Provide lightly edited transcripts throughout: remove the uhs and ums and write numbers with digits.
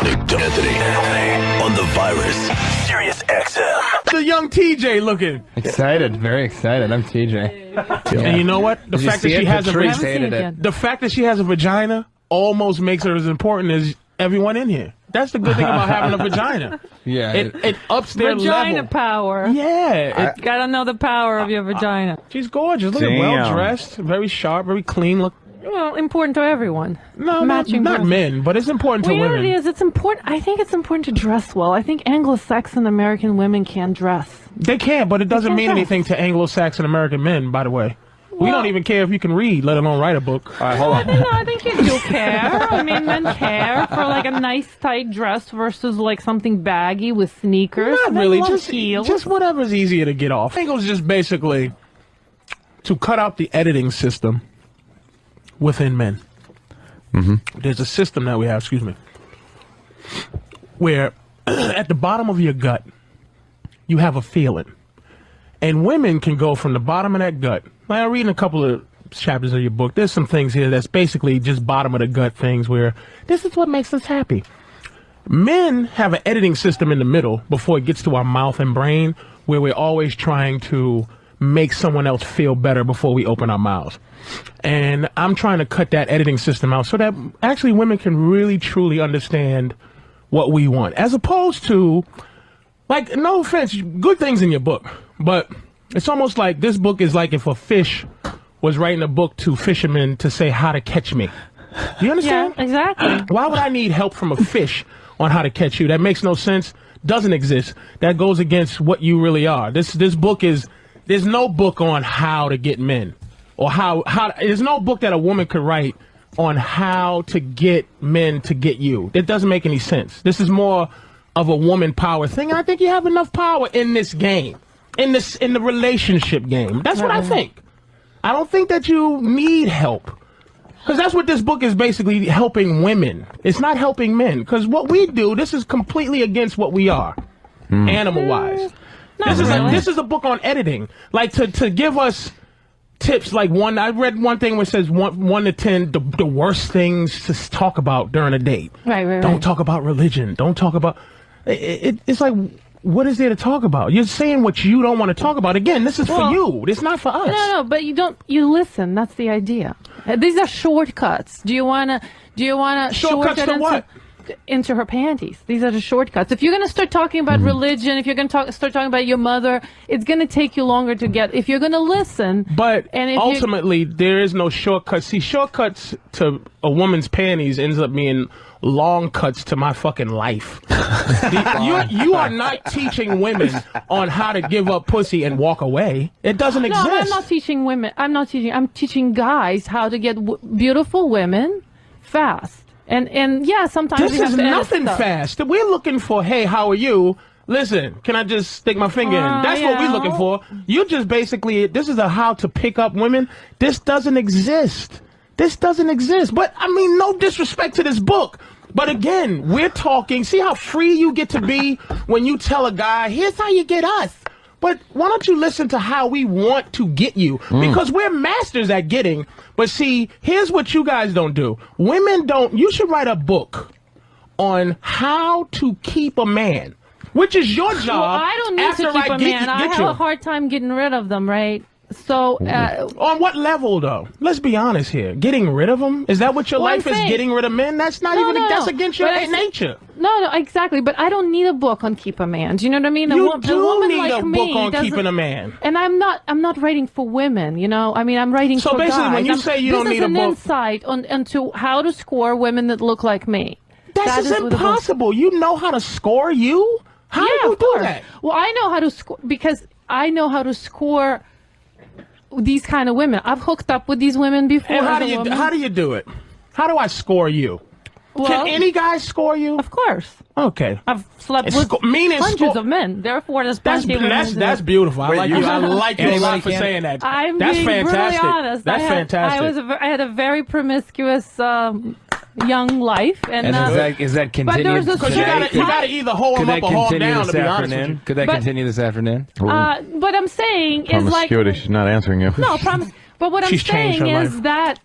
Anthony on the virus. Sirius XM. The young TJ looking. Excited, very excited. I'm TJ. And you know what? The fact that she has Patrice hated it. the fact that she has a vagina almost makes her as important as everyone in here. That's the good thing about having a vagina. Yeah. It ups their Vagina level. power. Yeah. Gotta know the power of your vagina. She's gorgeous. Look at well dressed, very sharp, very clean. Look. Well, important to everyone. No, not men, but it's important to well, women. You know what it is? It's important. I think it's important to dress well. I think Anglo-Saxon American women can dress. They can, but it doesn't mean anything to Anglo-Saxon American men, by the way. We don't even care if you can read, let alone write a book. All right, hold on. I think you do care. I mean, men care for like a nice tight dress versus like something baggy with sneakers. Not really, heels. just whatever's easier to get off. I think it was just basically to cut out the editing system within men. There's a system that we have, where at the bottom of your gut, you have a feeling. And women can go from the bottom of that gut. Like, I'm reading a couple of chapters of your book. There's some things here that's basically just bottom of the gut things where this is what makes us happy. Men have an editing system in the middle before it gets to our mouth and brain where we're always trying to make someone else feel better before we open our mouths. And I'm trying to cut that editing system out so that actually women can really, truly understand what we want. As opposed to, like, no offense, good things in your book, but it's almost like this book is like if a fish was writing a book to fishermen to say how to catch me. Do you understand? Yeah, exactly. Why would I need help from a fish on how to catch you? That makes no sense. Doesn't exist. That goes against what you really are. This book is, there's no book on how to get men. Or how there's no book that a woman could write on how to get men to get you. It doesn't make any sense. This is more of a woman power thing. And I think you have enough power in this game. In the relationship game. That's what I think. I don't think that you need help. Because that's what this book is basically helping women. It's not helping men. Because what we do, this is completely against what we are. Animal-wise. This is a book on editing. Like to give us tips, like I read one thing where it says 1 to 10, the worst things to talk about during a date. Right. Don't talk about religion. Don't talk about... It's like... What is there to talk about? You're saying what you don't want to talk about. Again, this is for you. It's not for us. No, but you listen. That's the idea. These are shortcuts. Do you wanna Shortcuts to what? Into her panties. These are the shortcuts. If you're going to start talking about religion, if you're going to start talking about your mother, it's going to take you longer to get. If you're going to listen, but ultimately there is no shortcut. See, shortcuts to a woman's panties ends up being long cuts to my fucking life. You are not teaching women on how to give up pussy and walk away. It doesn't exist. No, I'm not teaching women. I'm teaching guys how to get beautiful women fast. And yeah, sometimes this is nothing fast. We're looking for, hey, how are you? Listen, can I just stick my finger in? That's what we're looking for. You just basically, this is a how to pick up women. This doesn't exist. This doesn't exist. But, I mean, no disrespect to this book. But again, we're talking, see how free you get to be when you tell a guy, here's how you get us. But why don't you listen to how we want to get you? Because we're masters at getting. But see, here's what you guys don't do. Women don't. You should write a book on how to keep a man, which is your job. Well, I don't need to keep a man. I have a hard time getting rid of them, right? So, on what level, though? Let's be honest here. Getting rid of them? Is that what your life is? Getting rid of men? That's not that's against your nature. No, exactly. But I don't need a book on keep a man. Do you know what I mean? You do need a book on keeping a man. And I'm not writing for women. You know, I mean, I'm writing for guys. So basically, when you say you don't need a book, this is an insight into how to score women that look like me. That is impossible. You know how to score you? How do you do that? Well, I know how to score because I know how to score these kind of women. I've hooked up with these women before. And how do you do it? How do I score you? Well, can any guy score you? Of course. Okay. I've slept with hundreds of men. Therefore, there's plenty of women. That's beautiful. I like you. I like you a lot for saying that. I'm that's being fantastic. Brutally honest. That's fantastic. I had a very promiscuous young life, and is that continued? Because you gotta either hold them up or hold them down. To be honest with you. Could that continue this afternoon? But I'm saying is like she's not answering you. No, promise. But what I'm saying is that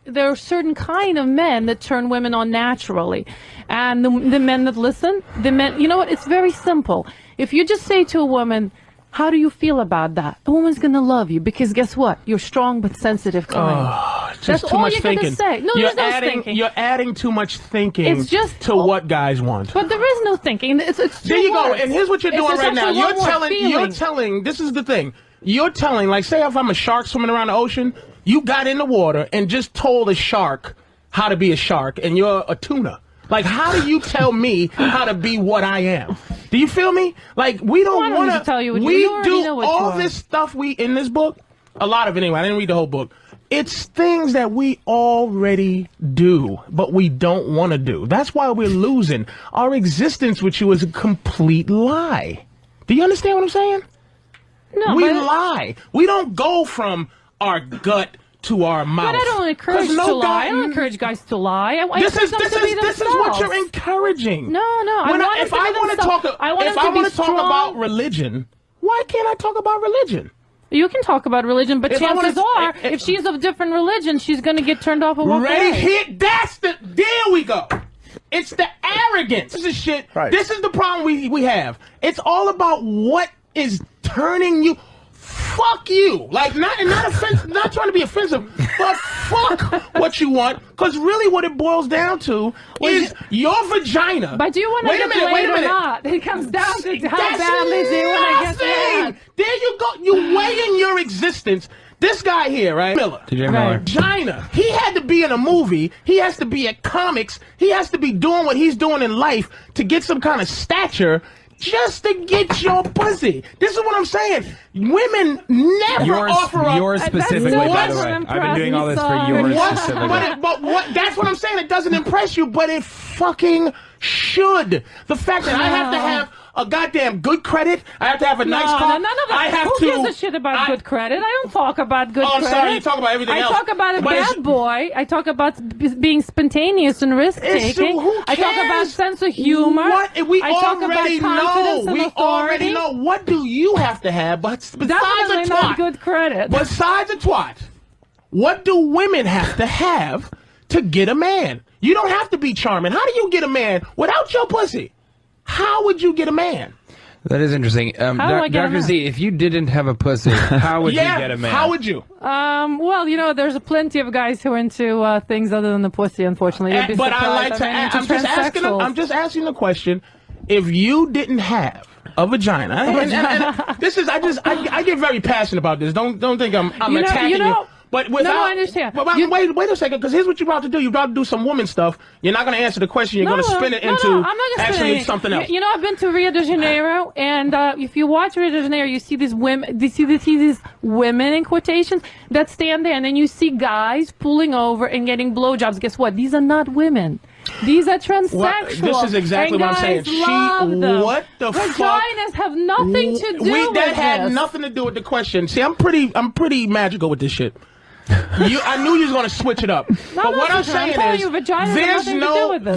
there are certain kind of men that turn women on naturally. And the men that listen, the men, you know what? It's very simple. If you just say to a woman, how do you feel about that? A woman's going to love you because guess what? You're strong but sensitive kind. That's too all much you're thinking. gonna say. No, you're there's no thinking. You're adding too much thinking It's just to what guys want. But there is no thinking. It's there you go. And here's what you're doing right now. You're feeling. telling, this is the thing. You're telling, like, say if I'm a shark swimming around the ocean, you got in the water and just told a shark how to be a shark, and you're a tuna. Like, how do you tell me how to be what I am? Do you feel me? Like, we don't want to tell you what we you do know what all you are. this stuff in this book, a lot of it anyway. I didn't read the whole book. It's things that we already do, but we don't want to do. That's why we're losing. Our existence with you is a complete lie. Do you understand what I'm saying? No, we lie. We don't go from our gut to our mouth. But I don't encourage to lie. I don't encourage guys to lie. This is what you're encouraging. No. If I want to talk about religion, why can't I talk about religion? You can talk about religion, but chances are, if she's of different religion, she's going to get turned off and walk away. There we go. It's the arrogance. This is shit. Right. This is the problem we have. It's all about what is turning you. Fuck you. Like, not trying to be offensive, but fuck what you want. Because really what it boils down to is your vagina. But do you want to get laid or not? It comes down to how badly do you want to get laid. There you go. You weigh in your existence. This guy here, right? Miller. TJ Miller. Vagina. He had to be in a movie. He has to be at comics. He has to be doing what he's doing in life to get some kind of stature. Just to get your pussy. This is what I'm saying. Women never offer up. Yours specifically, by the way. I've been doing all this for yours specifically. But that's what I'm saying. It doesn't impress you, but it fucking should. The fact that I have to have a goddamn good credit, I have to have a nice car. None of that. Who gives a shit about good credit? I don't talk about good credit. I'm sorry, you talk about everything else. I talk about a bad boy. I talk about being spontaneous and risk-taking. I talk about sense of humor. We I talk about confidence and authority. Already know. What do you have to have besides a twat? Not good credit. Besides a twat, what do women have to have to get a man? You don't have to be charming. How do you get a man without your pussy? How would you get a man? That is interesting. Dr. Z, if you didn't have a pussy, how would you get a man? How would you? Well, you know, there's plenty of guys who are into things other than the pussy, unfortunately. But I like to ask, I'm just asking the question, if you didn't have a vagina, and this is, I get very passionate about this. Don't think I'm attacking you. But without, no, I understand. But wait a second, because here's what you're about to do. You're about to do some woman stuff. You're not going to answer the question. You're going to spin it into actually something else. You know, I've been to Rio de Janeiro, and if you watch Rio de Janeiro, you see these women. You see these women in quotations that stand there, and then you see guys pulling over and getting blowjobs. Guess what? These are not women. These are transsexual. This is exactly what I'm saying. What the fuck? Vaginas have nothing to do with that had nothing to do with the question. See, I'm pretty magical with this shit. I knew you was gonna switch it up. But what I'm saying is,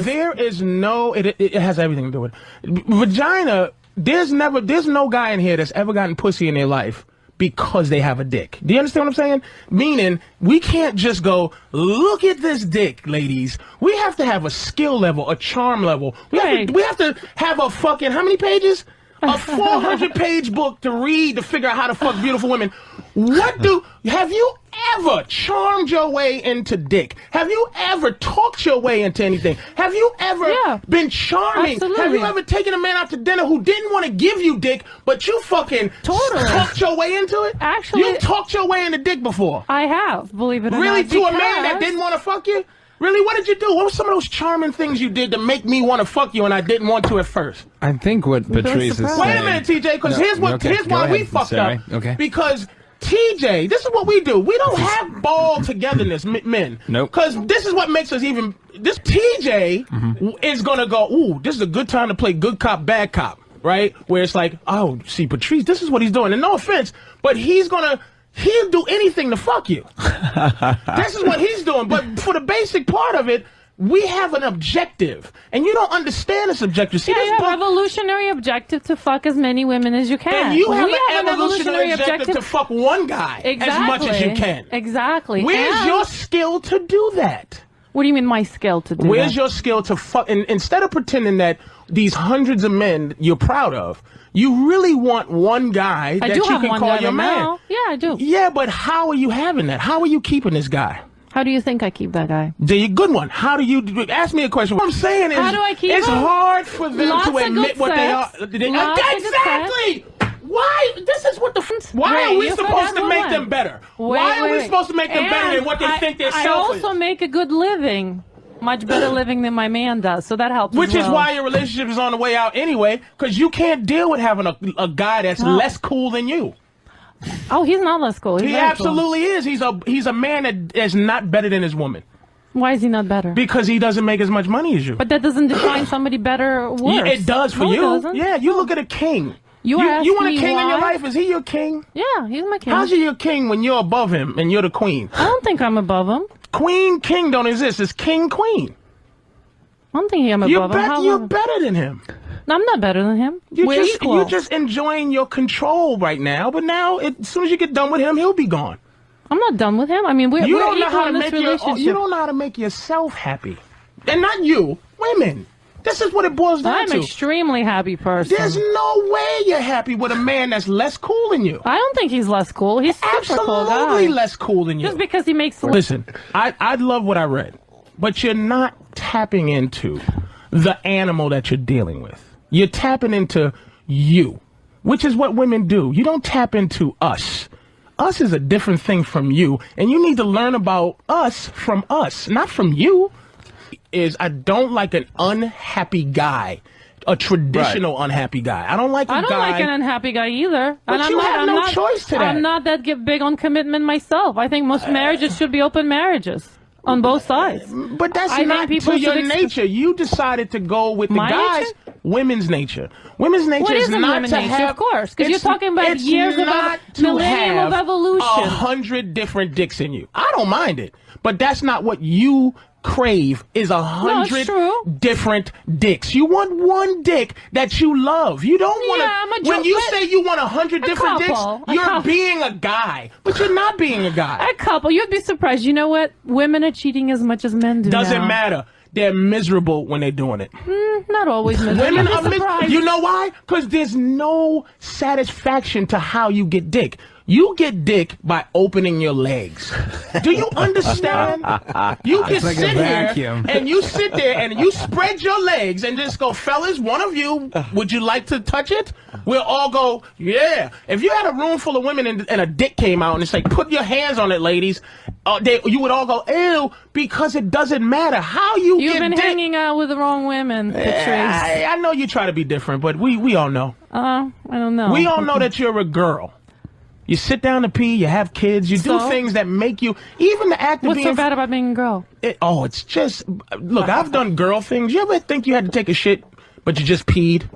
there is no. It has everything to do with it. Vagina. There's no guy in here that's ever gotten pussy in their life because they have a dick. Do you understand what I'm saying? Meaning, we can't just go, look at this dick, ladies. We have to have a skill level, a charm level. We have to have a fucking, how many pages? A 400-page book to read to figure out how to fuck beautiful women. Have you ever charmed your way into dick? Have you ever talked your way into anything? Have you ever been charming? Absolutely. Have you ever taken a man out to dinner who didn't want to give you dick, but you fucking talked your way into it? Actually, you talked your way into dick before. I have, believe it or not. Really, to a man that didn't want to fuck you? Really, what did you do? What were some of those charming things you did to make me want to fuck you and I didn't want to at first? I think what Patrice is saying... Wait a minute, TJ, because here's why we fucked up. Okay. Because TJ, this is what we do. We don't have ball togetherness, men. Nope. Because this is what makes us even... This TJ is going to go, ooh, this is a good time to play good cop, bad cop, right? Where it's like, oh, see, Patrice, this is what he's doing. And no offense, but he'll do anything to fuck you. This is what he's doing. But for the basic part of it, we have an objective, and you don't understand this objective. See, you have an evolutionary objective to fuck as many women as you can. And you have an evolutionary objective to fuck one guy as much as you can. Exactly. Where's your skill to do that? What do you mean my skill to do Where's your skill to fuck? And instead of pretending that these hundreds of men you're proud of, you really want one guy that you can call your man. Now. Yeah, I do. Yeah, but how are you having that? How are you keeping this guy? How do you think I keep that guy? The good one. How do you ask me a question? What I'm saying is, how do I keep it's him? hard for them to admit what they are. Exactly. Why? This is what the. Why are we supposed to make them better? Why are we supposed to make them better than what they think they're selfish? I also make a good living. Much better living than my man does, so that helps. Which is why your relationship is on the way out anyway, because you can't deal with having a guy that's less cool than you. Oh, he's not less cool. He absolutely is. He's a man that is not better than his woman. Why is he not better? Because he doesn't make as much money as you. But that doesn't define somebody better or worse. Yeah, it does for you. It doesn't. Yeah, you look at a king. You want a king in your life? Is he your king? Yeah, he's my king. How's he your king when you're above him and you're the queen? I don't think I'm above him. Queen, king don't exist. It's king, queen. I don't think I'm above him. You're better than him. I'm not better than him. You're just enjoying your control right now, but now, as soon as you get done with him, he'll be gone. I'm not done with him. I mean, we're equal in this relationship. You don't know how to make yourself happy. And not you, women. This is what it boils down to. I'm an extremely happy person. There's no way you're happy with a man that's less cool than you. I don't think he's less cool. He's super cool guy. Absolutely less cool than you. Just because he makes... Listen, I love what I read, but you're not tapping into the animal that you're dealing with. You're tapping into you, which is what women do. You don't tap into us. Us is a different thing from you, and you need to learn about us from us, not from you. I don't like an unhappy guy, a traditional unhappy guy. I don't like a guy. I don't like an unhappy guy either. But you have no choice to that. I'm not that big on commitment myself. I think most marriages should be open marriages. On both sides. But that's not to your nature. You decided to go with the guys. Women's nature. Women's nature is not to have... Of course, because you're talking about years of millennium of evolution. 100 different dicks in you. I don't mind it. But that's not what you crave, is 100 different dicks. You want one dick that you love. You don't want to... When you say you want 100 different dicks, you're being a guy. But you're not being a guy. A couple. You'd be surprised. You know what? Women are cheating as much as men do. Doesn't matter. They're miserable when they're doing it. Not always miserable. Women are miserable. You know why? Because there's no satisfaction to how you get dick. You get dick by opening your legs. Do you understand? You can sit here and you sit there and you spread your legs and just go, fellas, one of you, would you like to touch it? We'll all go, yeah. If you had a room full of women and a dick came out and it's like, put your hands on it, ladies, you would all go, ew, because it doesn't matter how you You've get been dick. Hanging out with the wrong women, Patrice. I know you try to be different, but we all know. I don't know. We all know that you're a girl. You sit down to pee, you have kids, you do things that make you, even the act of being... What's so bad about being a girl? It's just, look, I've done girl things. You ever think you had to take a shit, but you just peed?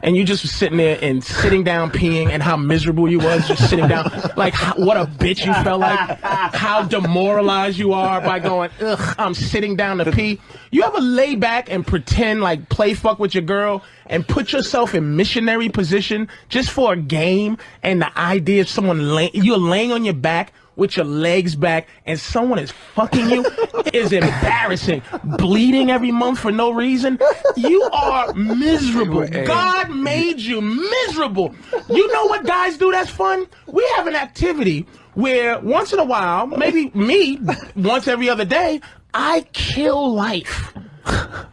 And you just was sitting there and sitting down peeing and how miserable you was just sitting down. Like, what a bitch you felt like. How demoralized you are by going, ugh, I'm sitting down to pee. You ever lay back and pretend like play fuck with your girl and put yourself in missionary position just for a game and the idea of someone you're laying on your back with your legs back and someone is fucking you is embarrassing. Bleeding every month for no reason. You are miserable. God made you miserable. You know what guys do that's fun? We have an activity where once in a while, maybe me, once every other day, I kill life.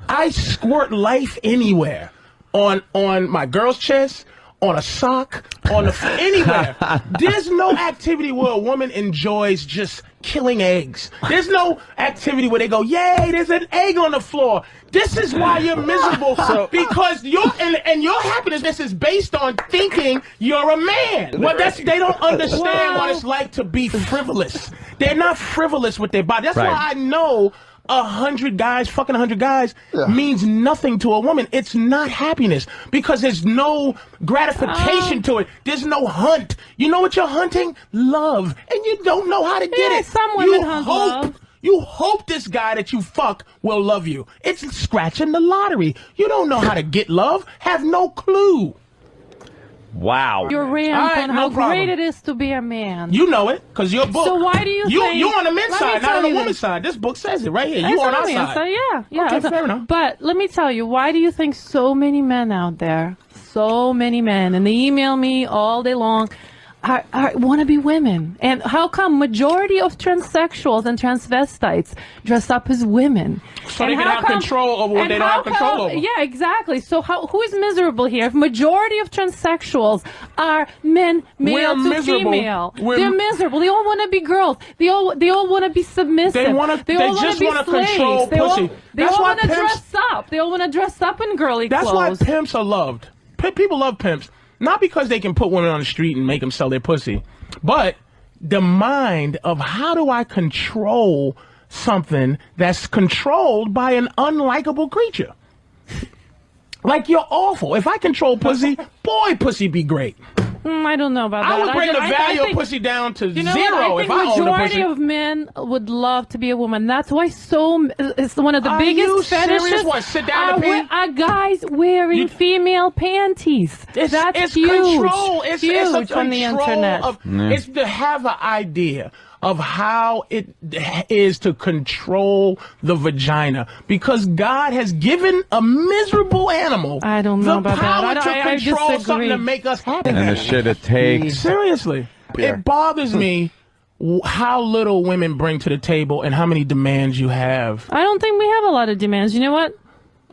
I squirt life anywhere. On my girl's chest, on a sock, anywhere. There's no activity where a woman enjoys just killing eggs. There's no activity where they go, yay, there's an egg on the floor. This is why you're miserable, because your happiness is based on thinking you're a man. Well, they don't understand what it's like to be frivolous. They're not frivolous with their body. That's why I know 100 guys, fucking 100 guys, means nothing to a woman. It's not happiness because there's no gratification to it. There's no hunt. You know what you're hunting? Love. And you don't know how to get it. Some women hunt love. You hope this guy that you fuck will love you. It's scratching the lottery. You don't know how to get love. Have no clue. Wow. Your rant on how great it is to be a man. You know it, because your book. So why do you think... You're on the men's side, not on the woman's side. This book says it right here. You on our side. Yeah. Okay, fair enough. But let me tell you, why do you think so many men out there, and they email me all day long, want to be women? And how come majority of transsexuals and transvestites dress up as women? So they can have control over what they don't have control over. Yeah, exactly. So who is miserable here? If majority of transsexuals are men, male to female, they're miserable. They all want to be girls. They all want to be submissive. They just want to control pussy. They all want to dress up. They all want to dress up in girly clothes. That's why pimps are loved. People love pimps. Not because they can put women on the street and make them sell their pussy, but the mind of how do I control something that's controlled by an unlikable creature? Like, you're awful. If I control pussy, boy, pussy be great. I don't know about that. I would bring the value of pussy down to zero if I owned a pussy. Majority of men would love to be a woman. That's why it's one of the biggest fetishes. What, sit down and are guys wearing female panties. That's huge. Control. It's huge on the internet. It's to have an idea of how it is to control the vagina, because God has given a miserable animal the power to control something to make us happy. And the shit it takes. Seriously, it bothers me how little women bring to the table and how many demands you have. I don't think we have a lot of demands. You know what?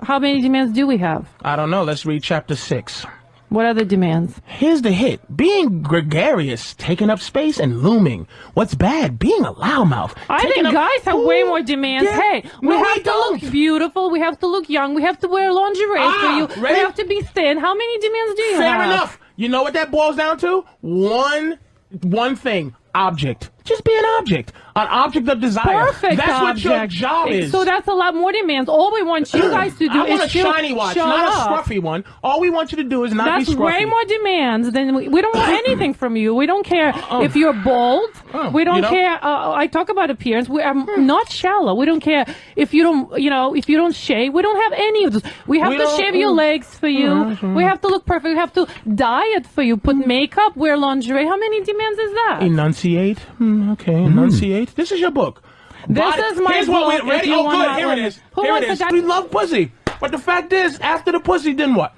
How many demands do we have? I don't know. Let's read chapter 6. What other demands? Here's the hit. Being gregarious, taking up space, and looming. What's bad? Being a loudmouth. I think guys have way more demands. Yeah. Hey, we have to look beautiful. We have to look young. We have to wear lingerie for you. Ready? We have to be thin. How many demands do you have? Fair enough. You know what that boils down to? One thing. Object. Just be an object. An object of desire. Perfect. That's what your job is. So that's a lot more demands. All we want you guys to do I is want a shiny watch, not a scruffy one. All we want you to do is not be scruffy. That's way more demands than we don't want anything from you. We don't care if you're bald. We don't care. I talk about appearance. We are not shallow. We don't care if you don't shave. We don't have any of those. We have to shave your legs for you. We have to look perfect. We have to diet for you. Put makeup. Wear lingerie. How many demands is that? Enunciate. Okay, enunciate. This is your book. This is my Here's book. What we ready? Oh, good. Here it is. Here it is. We love pussy. But the fact is, after the pussy, then what?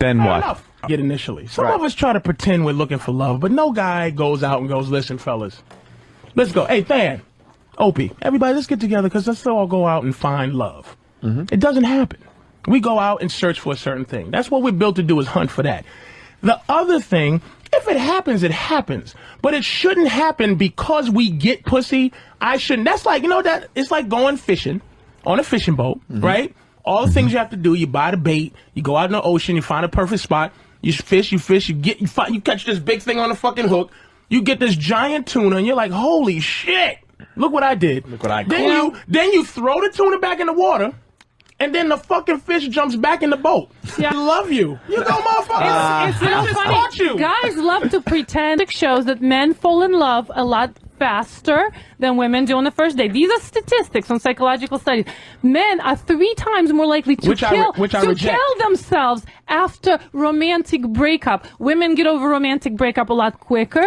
Then what? Get initially. Some of us try to pretend we're looking for love, but no guy goes out and goes, listen, fellas, let's go. Hey, Than, Opie, everybody, let's get together because let's all go out and find love. It doesn't happen. We go out and search for a certain thing. That's what we're built to do, is hunt for that. The other thing, if it happens, it happens. But it shouldn't happen because we get pussy. I shouldn't. That's like, that it's like going fishing on a fishing boat, right? All the things you have to do, you buy the bait, you go out in the ocean, you find a perfect spot, you fish, you catch this big thing on a fucking hook, you get this giant tuna, and you're like, holy shit, look what I did. Look what I did. Then you throw the tuna back in the water, and then the fucking fish jumps back in the boat. Yeah. I love you. You go, motherfucker. It's so funny. Guys love to pretend. It shows that men fall in love a lot faster than women do on the first date. These are statistics on psychological studies. Men are 3 times more likely to kill themselves after romantic breakup. Women get over romantic breakup a lot quicker.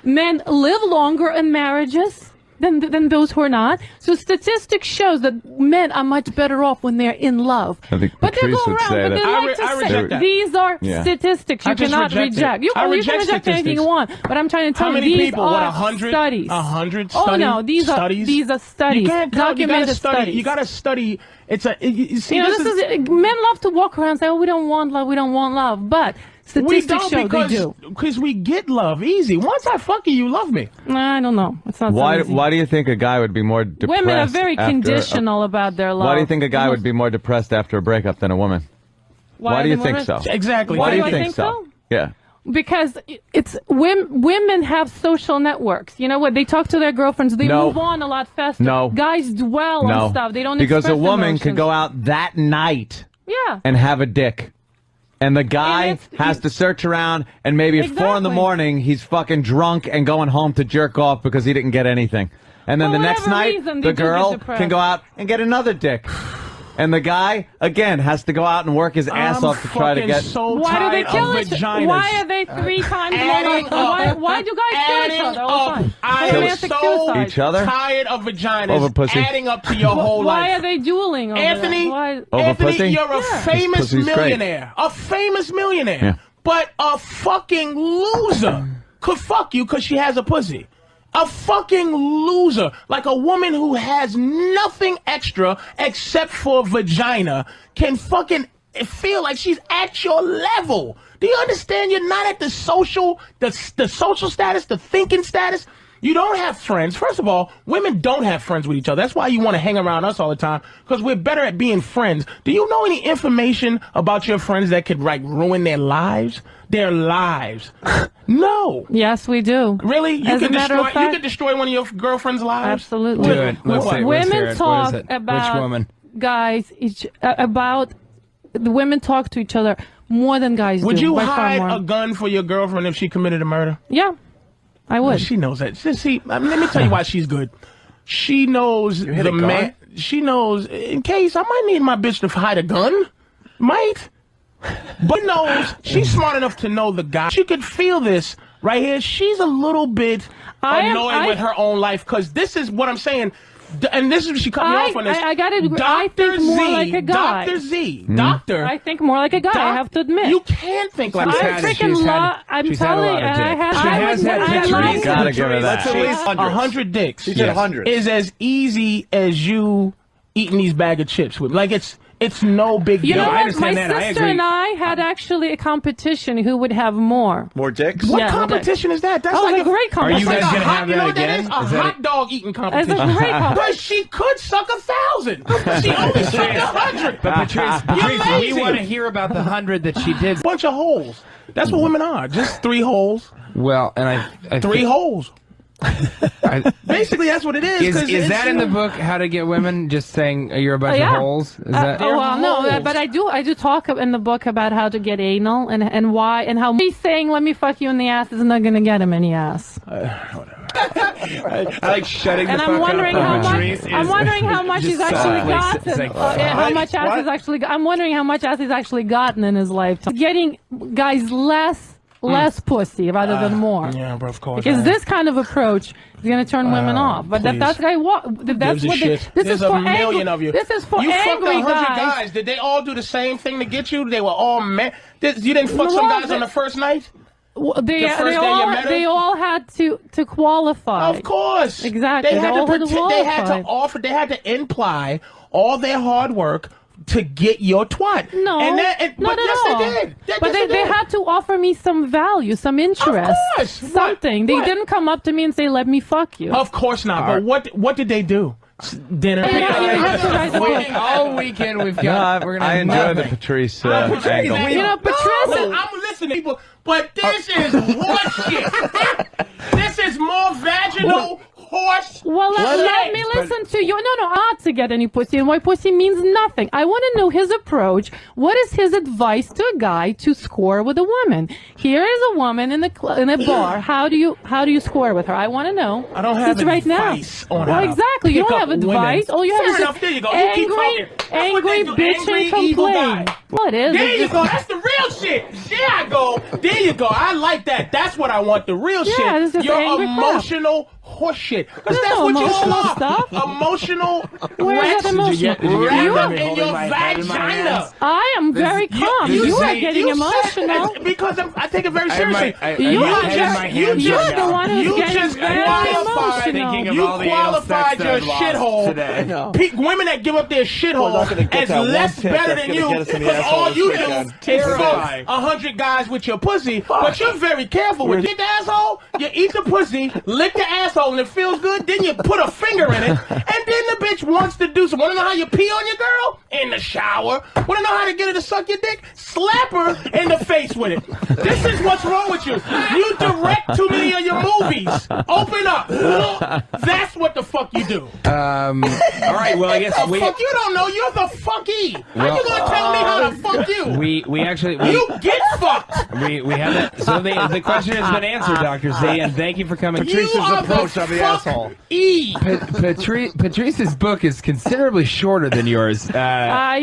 Men live longer in marriages than those who are not. So statistics shows that men are much better off when they're in love. I think but they go around, but they like to say these are statistics. You cannot reject. You can reject anything you want. But I'm trying to tell you, these are studies. 100 studies? Oh no, these are studies. You can't documented studies. You got to study. Men love to walk around and say, "Oh, we don't want love. We don't want love," but statistics show they do. Because we get love easy. Once I fuck you, love me. I don't know. It's not why, so easy. Why do you think a guy would be more depressed? Women are very conditional about their love. Why do you think a guy would be more depressed after a breakup than a woman? Why do you think so? Exactly. Why do you think so? Yeah. Because it's women have social networks. You know what? They talk to their girlfriends. They move on a lot faster. No. Guys dwell on stuff. They don't because express a woman emotions. could go out that night and have a dick. And the guy has to search around, and maybe at 4 in the morning, he's fucking drunk and going home to jerk off because he didn't get anything. And then the next night, the girl can go out and get another dick. And the guy, again, has to go out and work his ass off to try to get... Why do they kill each other? Why are they 3 times more? Why do guys kill each other all the time? I am so each other? tired of vaginas over pussy. adding up to your whole life. Why are they dueling over Anthony, over pussy? You're a famous millionaire. A famous millionaire. Yeah. But a fucking loser could fuck you because she has a pussy. A fucking loser, like a woman who has nothing extra except for vagina, can fucking feel like she's at your level. Do you understand? You're not at the social status, the thinking status. You don't have friends. First of all, women don't have friends with each other. That's why you want to hang around us all the time, because we're better at being friends. Do you know any information about your friends that could, like, ruin their lives? Their lives. No. Yes, we do. Really? You can destroy one of your girlfriend's lives? Absolutely. Do it. Women talk about which woman? Guys, the women talk to each other more than guys do. Would you hide a gun for your girlfriend if she committed a murder? Yeah, I would. She knows that. See, let me tell you why she's good. She knows the man. She knows, in case I might need my bitch to hide a gun. Might. But knows, she's smart enough to know the guy. She could feel this right here. She's a little bit annoyed with her own life, because this is what I'm saying. And this is, she cut me off on this. I got it. I think more like a guy. Dr. Z. Doctor. I think more like a guy, I have to admit. You can't think like that. I'm telling you, You gotta give her that. That's at least 100 dicks. She said 100. Is as easy as you eating these bag of chips with. Like, it's no big deal. You know I what? My sister and I had actually a competition who would have more. More dicks? What competition is that? That's like a great competition. Are you guys going to have that again? It's a hot dog eating competition. It's a great competition. But she could suck 1,000. She only sucked 100. But Patrice, we want to hear about the 100 that she did. Bunch of holes. That's what women are. Just 3 holes. Well, and I 3 holes. Basically, that's what it is. Is that in the book, How to Get Women? Just saying you're a bunch of holes? Is that? No, but I do talk in the book about how to get anal and why and how me saying "let me fuck you in the ass" is not going to get him any ass. I like shutting and the I'm fuck wondering up. I'm wondering how much he's actually gotten. How much ass he's actually. I'm wondering how much ass he's actually gotten in his lifetime. Getting guys less pussy rather than more. Yeah, bro, of course. Because this kind of approach is going to turn women off. But that's what this is for. Million of you. This is for you angry fucked 100 guys. Did they all do the same thing to get you? They were all men. You didn't fuck some guys on the first night? They all had to qualify. Of course. Exactly. They had to imply all their hard work to get your twat. No, but yes, they did. But they had to offer me some value, some interest. Of course. Something. They didn't come up to me and say, let me fuck you. Of course not. But what did they do? Dinner. All weekend we've got. I enjoy the Patrice angle. Patrice. I'm listening, people. But this is horseshit. This is more vaginal horse. Well, let me listen to you. No, not to get any pussy, and why pussy means nothing. I want to know his approach. What is his advice to a guy to score with a woman? Here is a woman in a bar. How do you score with her? I want to know. I don't have advice on Well, exactly. You don't have advice. All you have is enough. There you go. Angry bitch and complain. Well, it is. There you go. That's the real shit. There I go. There you go. I like that. That's what I want. The real shit. You're emotional horseshit. Because that's what you all are. Stuff. Emotional. Where's that emotional? You in your vagina. I am very calm. You are getting emotional. Because I take it very seriously. You're the one who's getting very emotional. You qualified your shithole. Women that give up their shithole as less better than you, because all you do is fuck 100 guys with your pussy. But you're very careful with it. The asshole, you eat the pussy, lick the asshole, and it feels good. Then you put a finger in it, and then the bitch wants to do some. Want to know how you pee on your girl? In the shower. Want to know how to get her to suck your dick? Slap her in the face with it. This is what's wrong with you. You direct too many of your movies. Open up. That's what the fuck you do. All right. Well, I guess fuck you don't know. You're the fucky. How you gonna tell me how to fuck you. We actually you get fucked. We have that. So the question has been answered, Dr. Z, and thank you for coming. Patrice's approach of the asshole. Patrice's book is considerably shorter than yours. Yeah.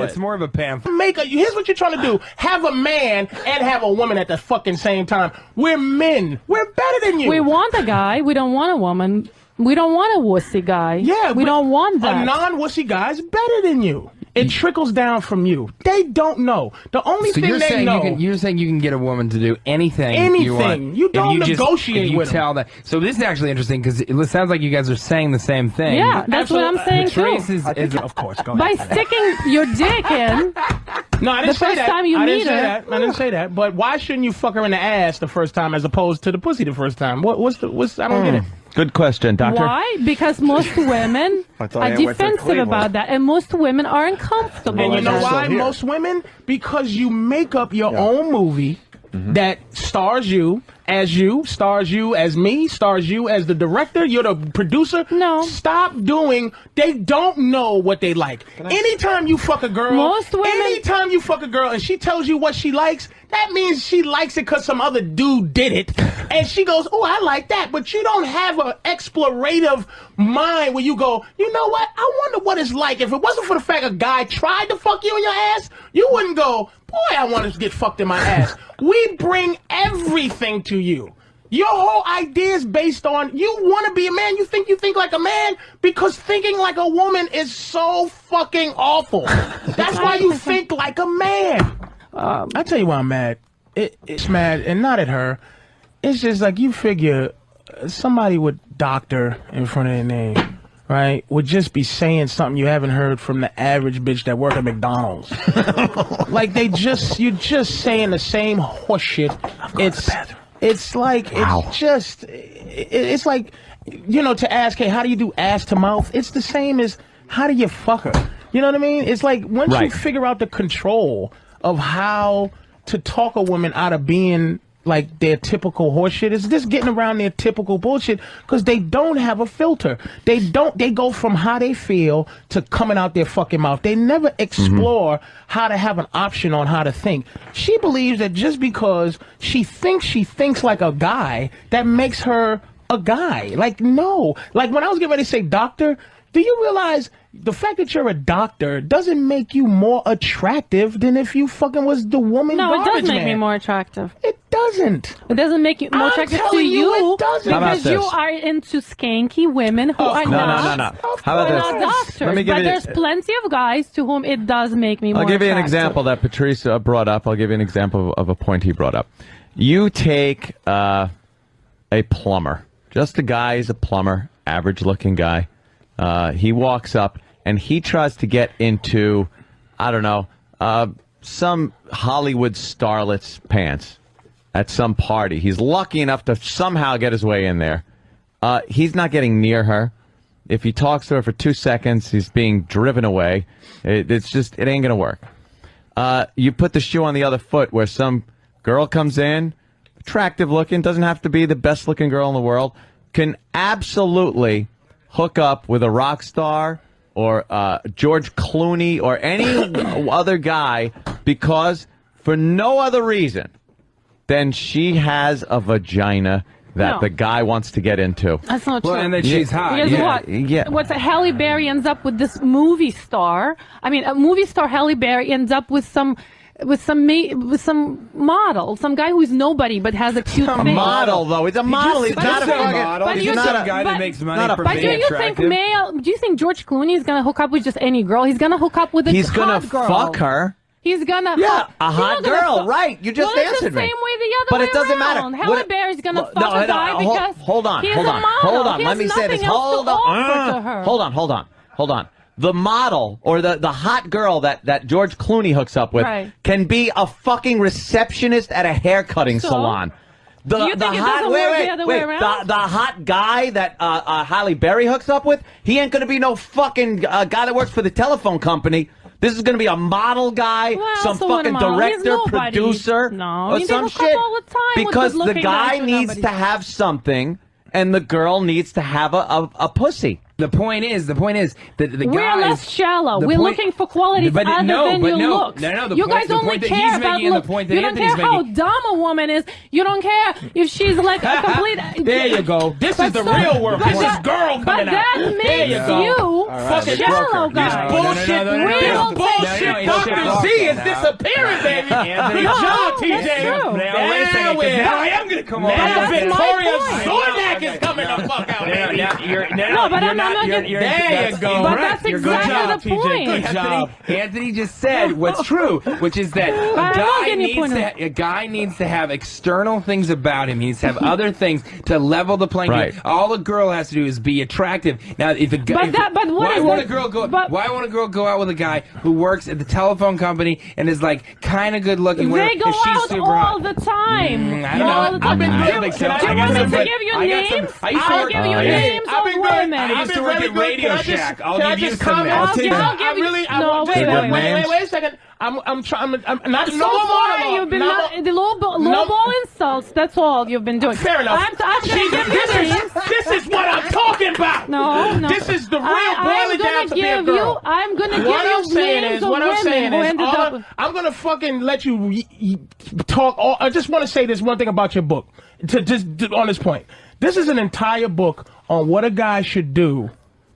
It's more of a pamphlet. Here's what you're trying to do: have a man and have a woman at the fucking same time. We're men. We're better than you. We want a guy. We don't want a woman. We don't want a wussy guy. Yeah, we don't want that. A non-wussy guy is better than you. It trickles down from you. They don't know. The only thing they know. You're saying you can get a woman to do anything you want. You don't negotiate with tell them. that. So this is actually interesting because it sounds like you guys are saying the same thing. Yeah, that's what I'm saying Patrice too. is of course. Go By ahead. sticking your dick in. No, I didn't say that. Time you I meet didn't say her. that. I didn't say that. But why shouldn't you fuck her in the ass the first time as opposed to the pussy the first time? I don't get it. Good question, Doctor. Why? Because most women are defensive about that, and most women are uncomfortable. And you with know that. why? Most women, because you make up your own movie that stars you as me, stars you as the director, you're the producer. No. Stop doing, they don't know what they like. Anytime you fuck a girl, anytime you fuck a girl and she tells you what she likes, that means she likes it because some other dude did it. And she goes, oh, I like that. But you don't have an explorative mind where you go, you know what? I wonder what it's like. If it wasn't for the fact a guy tried to fuck you in your ass, you wouldn't go, boy, I want to get fucked in my ass. We bring everything to you. Your whole idea is based on you want to be a man. You think like a man because thinking like a woman is so fucking awful. That's why you think like a man. I tell you why I'm mad. It's mad, and not at her. It's just like you figure somebody with doctor in front of their name, right, would just be saying something you haven't heard from the average bitch that work at McDonald's. Like you're just saying the same horse shit. It's like you know, to ask, hey, how do you do ass to mouth? It's the same as how do you fuck her? You know what I mean? It's like once you figure out the control of how to talk a woman out of being like their typical horseshit, it's just getting around their typical bullshit because they don't have a filter. They go from how they feel to coming out their fucking mouth. They never explore how to have an option on how to think. She believes that just because she thinks like a guy, that makes her a guy. Like, no. Like when I was getting ready to say doctor, do you realize the fact that you're a doctor doesn't make you more attractive than if you fucking was the woman garbage man? No, it does make me more attractive. It doesn't. It doesn't make you more attractive to you. It doesn't. Because you are into skanky women who are not. No. How about this? Doctors. Let me give but there's plenty of guys to whom it does make me more attractive. I'll give you an example that Patrice brought up. I'll give you an example of a point he brought up. You take a plumber. Just a guy, he's a plumber, average-looking guy. He walks up and he tries to get into, I don't know, some Hollywood starlet's pants at some party. He's lucky enough to somehow get his way in there. He's not getting near her. If he talks to her for 2 seconds, he's being driven away. It ain't going to work. You put the shoe on the other foot where some girl comes in, attractive looking, doesn't have to be the best looking girl in the world, can absolutely hook up with a rock star or George Clooney or any other guy because for no other reason than she has a vagina that the guy wants to get into. That's not true. Well, and that she's hot. Because what's Halle Berry ends up with this movie star. I mean, a movie star Halle Berry ends up with some model, some guy who's nobody but has a cute face. A model, though. It's a model. He's not a model. He's not a guy that makes money for being attractive. Do you think George Clooney is going to hook up with just any girl? He's going to hook up with a hot girl. He's going to fuck her. He's gonna a hot girl, right? You just answered me. It's the same way the other but way it doesn't around. matter. Halle Berry's gonna fuck a guy because hold on. He Let me say this. Hold on. The model or the hot girl that George Clooney hooks up with can be a fucking receptionist at a haircutting salon. The hot guy that Halle Berry hooks up with, he ain't gonna be no fucking guy that works for the telephone company. This is going to be a model guy, some fucking director, producer, or some shit. Because the guy needs to have something, and the girl needs to have a pussy. The point is that the guys... We're less shallow. We're looking for qualities other than your looks. You guys only care about looks. You don't care how dumb a woman is. You don't care if she's like a complete... There you go. This is the real world. This is girl coming out. But that makes you shallow, guys. This bullshit Dr. Z is disappearing, baby. Good job, TJ. Now I am going to come on. Now Victoria Zornak is coming the fuck out, baby. There you go. But that's exactly the point. Good job. Anthony just said what's true, which is that a guy needs to have external things about him. He needs to have other things to level the playing field. All a girl has to do is be attractive. Now, if a guy, why won't a girl go out with a guy who works at the telephone company and is like kind of good looking? They go out all the time. I don't know. I've been doing. Do you want me to give you names? I'll give you names of women. I used to work at Radio Shack. I'll give you some. Wait a second. I'm trying. I'm not. So far, you've been the lowball insults. That's all you've been doing. Fair enough. This is what I'm talking about. No. This is the real boiling down to be a girl. I'm gonna give you names of women who ended up. I'm gonna fucking let you talk. I just want to say this one thing about your book. Just on this point, this is an entire book on what a guy should do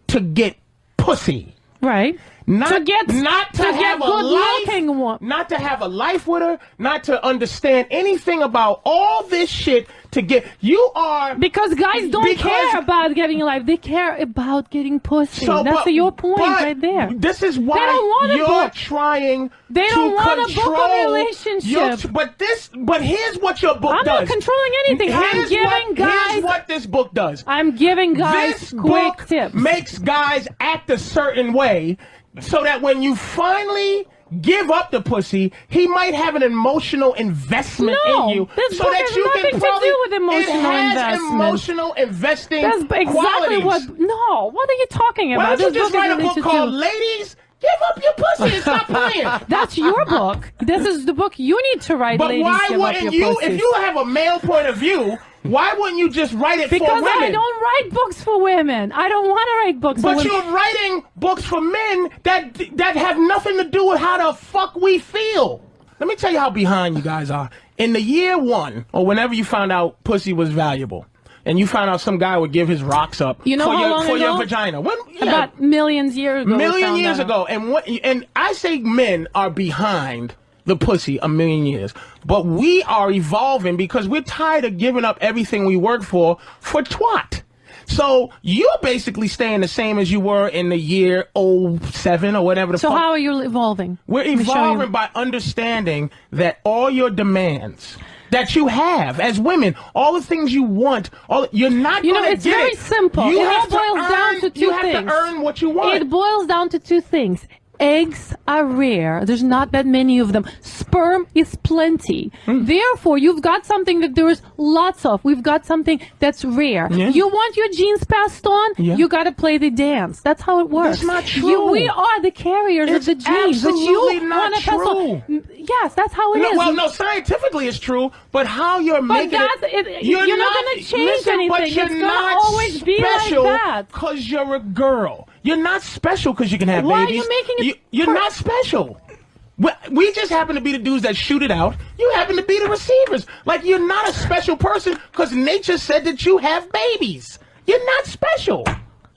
to get pussy. Right. Not to get good-looking one. Not to have a life with her. Not to understand anything about all this shit. To get because guys don't care about getting a life. They care about getting pussy. That's your point right there. This is why you're trying. They don't want a book of relationship. But here's what your book does. I'm not controlling anything. I'm giving guys. Here's what this book does. I'm giving guys quick tips. Makes guys act a certain way, so that when you finally give up the pussy, he might have an emotional investment in you. This book has nothing to do with emotional investment. It has emotional investing exactly qualities. What are you talking about? Why don't you just write a book called Ladies, Give Up Your Pussy and Stop Playing? That's your book. This is the book you need to write, but Ladies, Give Up Your Pussy. If you have a male point of view, why wouldn't you just write it for women? Because I don't write books for women. I don't want to write books for women. But you're writing books for men that have nothing to do with how the fuck we feel. Let me tell you how behind you guys are. In the year one, or whenever you found out pussy was valuable, and you found out some guy would give his rocks up for your vagina. About millions years ago. Million years ago. And I say men are behind the pussy a million years. But we are evolving because we're tired of giving up everything we worked for twat. So you're basically staying the same as you were in the year 07 or whatever the fuck. So how are you evolving? We're evolving by understanding that all your demands that you have as women, all the things you want, you're not going to get it. It's very simple. It all boils down to two things. You have to earn what you want. It boils down to two things. Eggs are rare. There's not that many of them. Sperm is plenty. Therefore, you've got something that there is lots of. We've got something that's rare. Yeah. You want your genes passed on? Yeah. You got to play the dance. That's how it works. That's not true. We are the carriers of the genes. Absolutely not true. Yes, that's how it is. Well, no, scientifically it's true, but how you're making it... You're not going to change anything. But you're it's going to always be like that. Because you're a girl. You're not special because you can have babies. Why are you making it... You're not special. We just happen to be the dudes that shoot it out. You happen to be the receivers. Like, you're not a special person because nature said that you have babies. You're not special.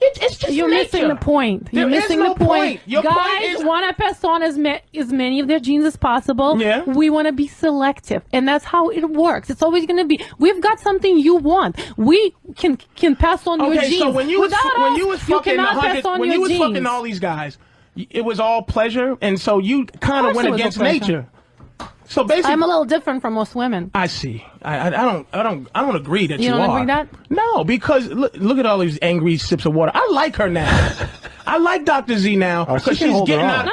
It's just You're nature. missing the point. You're missing the point. Guys want to pass on as many of their genes as possible. Yeah. We want to be selective, and that's how it works. It's always going to be. We've got something you want. We can pass on your genes. Okay, so when you was fucking fucking all these guys, it was all pleasure, and so you kind of went against nature. So basically, I'm a little different from most women. I see. I don't agree that you are. You don't agree that? No, because look at all these angry sips of water. I like her now. I like Dr. Z now because she's getting out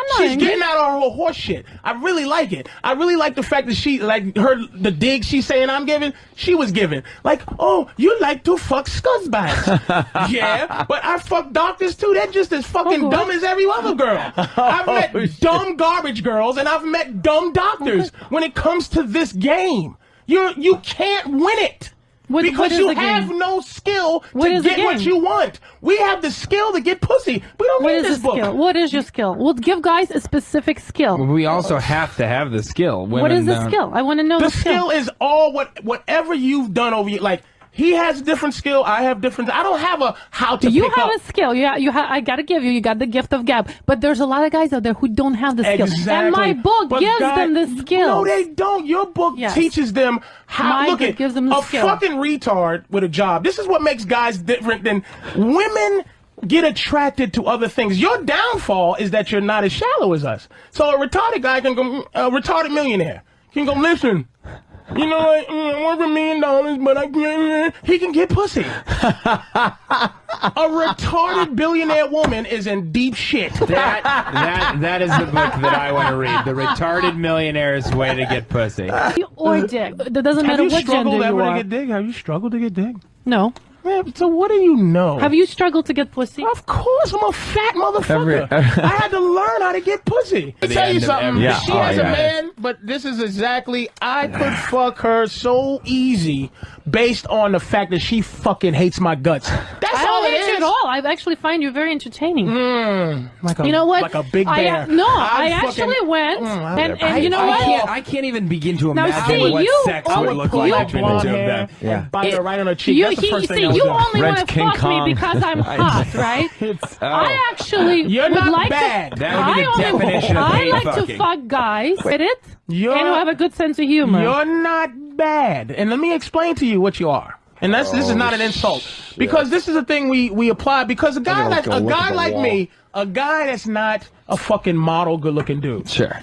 of her horse shit. I really like it. I really like the fact that she the dig she's saying I'm giving. She was giving like, oh, you like to fuck scuzzbags. Yeah, but I fuck doctors too. They're just as fucking dumb as every other girl. I've met dumb garbage girls and I've met dumb doctors. When it comes to this game, you can't win it. Because you have no skill to get what you want. We have the skill to get pussy. We don't need this book. What is your skill? Well, give guys a specific skill. Well, we also have to have the skill. What is the skill? I want to know the skill. The skill is all whatever you've done over your, like, he has different skill. I have different. I don't have a how to. You have a skill. I gotta give you. You got the gift of gab. But there's a lot of guys out there who don't have the skill. Exactly. And my book gives them the skill. No, they don't. Your book teaches them how. Look at gives them the skill. Fucking retard with a job. This is what makes guys different than women. Get attracted to other things. Your downfall is that you're not as shallow as us. So a retarded guy can go. A retarded millionaire can go. Listen. You know what? I want $1 million, but I can't. He can get pussy. A retarded billionaire woman is in deep shit. That is the book that I want to read. The Retarded Millionaire's Way to Get Pussy. Or dick. That doesn't matter what gender you are. Have you struggled ever to get dick? Have you struggled to get dick? No. Man, so what do you know? Have you struggled to get pussy? Of course, I'm a fat motherfucker. I had to learn how to get pussy. I'll tell you something. She has a man, but this is exactly, I could fuck her so easy based on the fact that she fucking hates my guts. That's all it is. I don't hate you at all. I actually find you very entertaining. You know what? Like a big bear. I actually went, and you know what? I can't even begin to imagine what sex would look like between the two of them. Yeah. Bite her right on her cheek. That's the first thing. You only want to fuck me because I'm hot, right? I actually You're would not like bad. to. That would be the definition of I like fucking. to fuck guys, get it? And who have a good sense of humor. You're not bad. And let me explain to you what you are. And this is not an insult. Because this is a thing we apply. Because a guy like me, a guy that's not a fucking model good looking dude. Sure.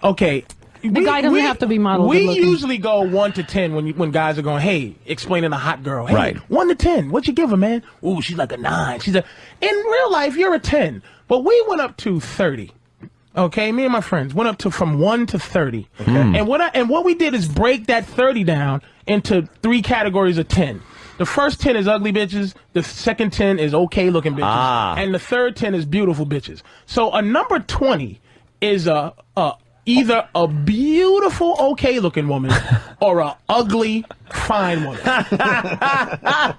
Okay. The guy doesn't have to be model. We usually go 1 to 10 when guys are going, hey, explaining a hot girl. Hey, right. 1 to 10. What you give her, man? Ooh, she's like a 9. In real life, you're a 10. But we went up to 30. Okay, me and my friends went up to from 1 to 30. Okay. And what we did is break that 30 down into 3 categories of 10. The first 10 is ugly bitches. The second 10 is okay looking bitches. And the third 10 is beautiful bitches. So a number 20 is either a beautiful, okay-looking woman or a ugly, fine woman. A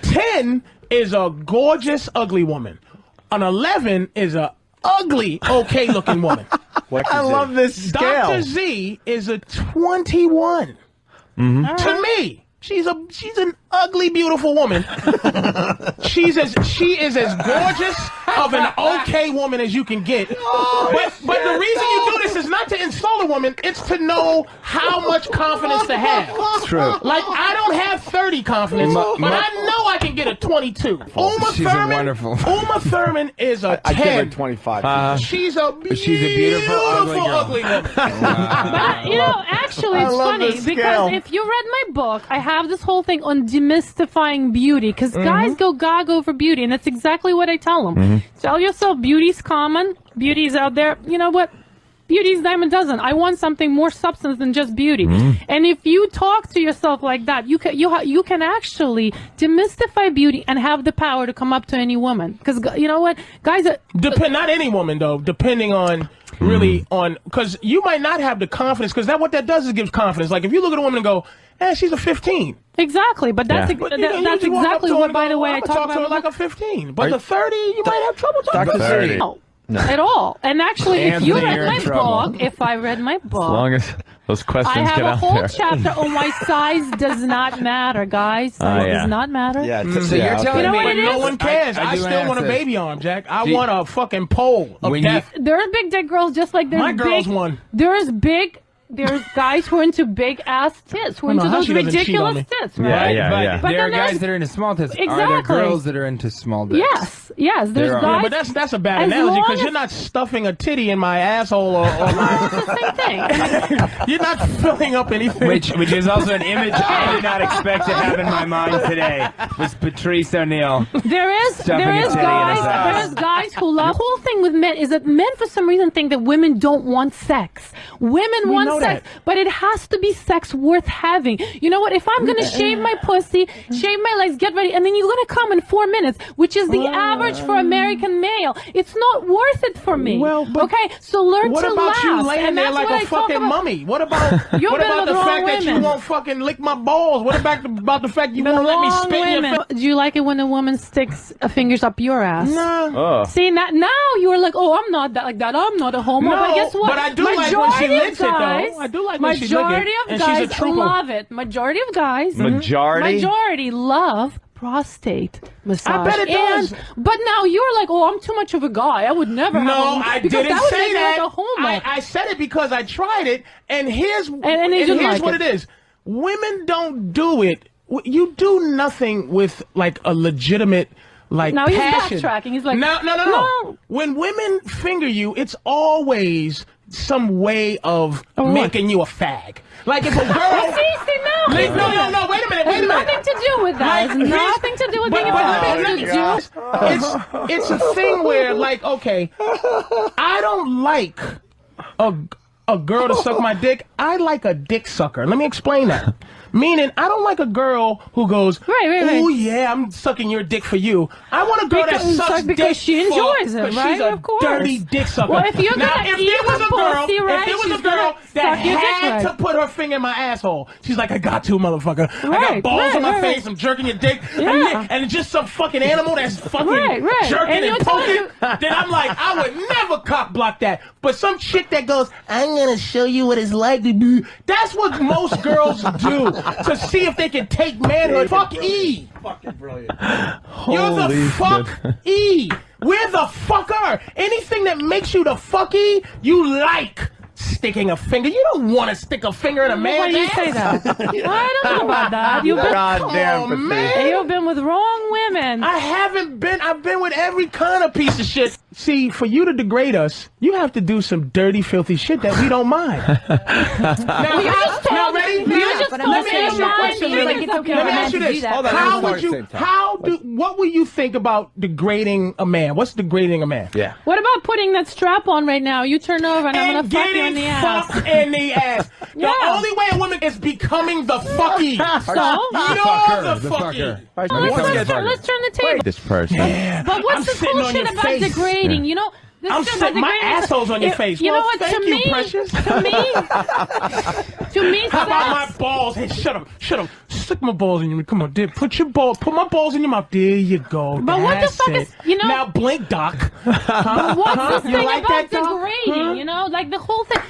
10 is a gorgeous, ugly woman. An 11 is a ugly, okay-looking woman. I love this scale. Dr. Z is a 21. To me, she's an ugly, beautiful woman. She is as gorgeous of an okay woman as you can get. But the reason you do this is not to insult a woman, it's to know how much confidence to have. True. Like, I don't have 30 confidence, but I know I can get a 22. She's wonderful. Uma Thurman is a 10. I give her 25. She's a beautiful ugly woman. But, actually, it's funny because if you read my book, I have this whole thing on demystifying beauty because guys go gog over beauty, and that's exactly what I tell them. Tell yourself beauty's common, beauty's out there. You know what? Beauty's dime a dozen. I want something more substance than just beauty. And if you talk to yourself like that, you can actually demystify beauty and have the power to come up to any woman. Because you know what, guys, not any woman though. Depending on because you might not have the confidence. Because what that does is gives confidence. Like if you look at a woman and go, she's a 15. Exactly, but that's exactly what, by the way, I talk to her like a 15. But the 30, you might have trouble talking to 30. No. At all. And actually, if you read my book, if I read my book, as long as those questions I have get a out whole there. chapter on why size does not matter, guys. Size does not matter. Yeah, so you're telling me but no one cares. I still want a baby arm, Jack. I want a fucking pole of death. There's big dick girls just like there's my girl's one. There's guys who are into big ass tits, who are into those ridiculous tits, right? Yeah. But there are guys that are into small tits. Exactly. Are there girls that are into small dicks? Yes. There's guys. But that's a bad analogy because you're not stuffing a titty in my asshole or my. It's the same thing. You're not filling up anything. Which is also an image I did not expect to have in my mind today. Was Patrice O'Neill? There is guys who love. The whole thing with men is that men for some reason think that women don't want sex. Women want sex, but it has to be sex worth having. You know what? If I'm gonna shave my pussy, shave my legs, get ready, and then you're gonna come in 4 minutes, which is the average for American male, it's not worth it for me. Well, but okay, so learn to laugh. What about you laying and there that's like what a I talk fucking about. mummy? What about the fact that you won't fucking lick my balls? What about the fact you won't let me spit in your face? Do you like it when a woman sticks fingers up your ass? No. See, now you were like, oh, I'm not that like that. I'm not a homo. No, but guess what? but I do like when she licks it, though. I do like when she licks it. Majority of and she's a guys trooper. love it. Majority of guys. Majority love prostate massage. I bet it does. But now you're like, oh, I'm too much of a guy. I would never have a, I because didn't that would say make me that. like a homo. I said it because I tried it, and here's here's what it is. Women don't do it. You do nothing with like a legitimate now passion. He's backtracking. He's like, no. When women finger you, it's always some way of making you a fag. Like if a girl. no, wait a minute. It's nothing to do with that. It's nothing to do with being a fag. It's a thing where, like, okay, I don't like a girl to suck my dick. I like a dick sucker. Let me explain that. Meaning, I don't like a girl who goes, oh, yeah, I'm sucking your dick for you. I want a girl that sucks because dick she enjoys it, right? She's a of course. dirty dick sucker. Well, if you're now, if there was a girl that had to put her finger in my asshole, she's like, I got to, motherfucker. I got balls on my face. I'm jerking your dick. And it's just some fucking animal that's fucking jerking and poking. Then I'm like, I would never cock block that. But some chick that goes, I'm going to show you what it's like to do. That's what most girls do. To see if they can take manhood. Fuck E. Fucking brilliant. You're the fuck E. We're the fucker. Anything that makes you the fuck E, you like sticking a finger. You don't want to stick a finger in a man's ass. Why do you say that? I don't know about that. You've been with wrong women. I haven't been. I've been with every kind of piece of shit. See, for you to degrade us, you have to do some dirty, filthy shit that we don't mind. Now, ready? Let me ask you a question, Lily. Let me ask you this. What would you think about degrading a man? What's degrading a man? Yeah. What about putting that strap on right now? You turn over and I'm going to fuck you in the ass. Fucked in the ass. The only way a woman is becoming the fucky. So? You're the fucker. Let's turn the table. This person. Yeah. But what's the cool shit about degrading? Yeah. You know, I'm sitting my asshole's on your face. You know what? Thank you, precious. To me, how about my balls? Hey, shut up. Stick my balls in your. Come on, dear. Put my balls in your mouth. There you go. But what the fuck is, you know? Now blink, Doc. What's this thing about degrading? You know, like the whole thing.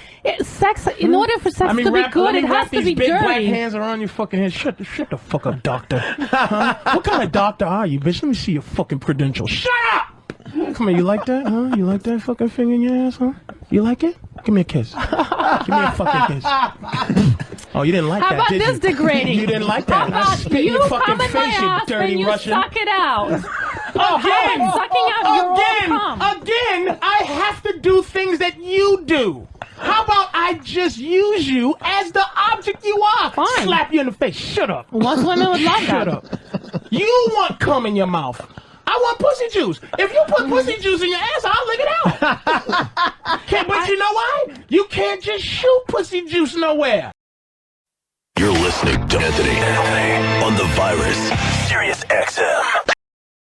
Sex, in order for sex to be good, it has to be big dirty. Black hands around your fucking head. Shut the fuck up, doctor. What kind of doctor are you, bitch? Let me see your fucking credentials. Shut up! Come here, you like that, huh? You like that fucking finger in your ass, huh? You like it? Give me a kiss. Give me a fucking kiss. Oh, you didn't like How that, about did this you? degrading? You didn't like that. How about spit in your fucking come in face, my you ass dirty and you Russian. suck it out. Again! Sucking out your own cum. Again, I have to do things that you do. How about I just use you as the object you are? Fine. Slap you in the face. Shut up. Most women would love that. Shut up. You want cum in your mouth. I want pussy juice. If you put pussy juice in your ass, I'll lick it out. But you know why? You can't just shoot pussy juice nowhere. You're listening to Anthony on the Virus, Sirius XM.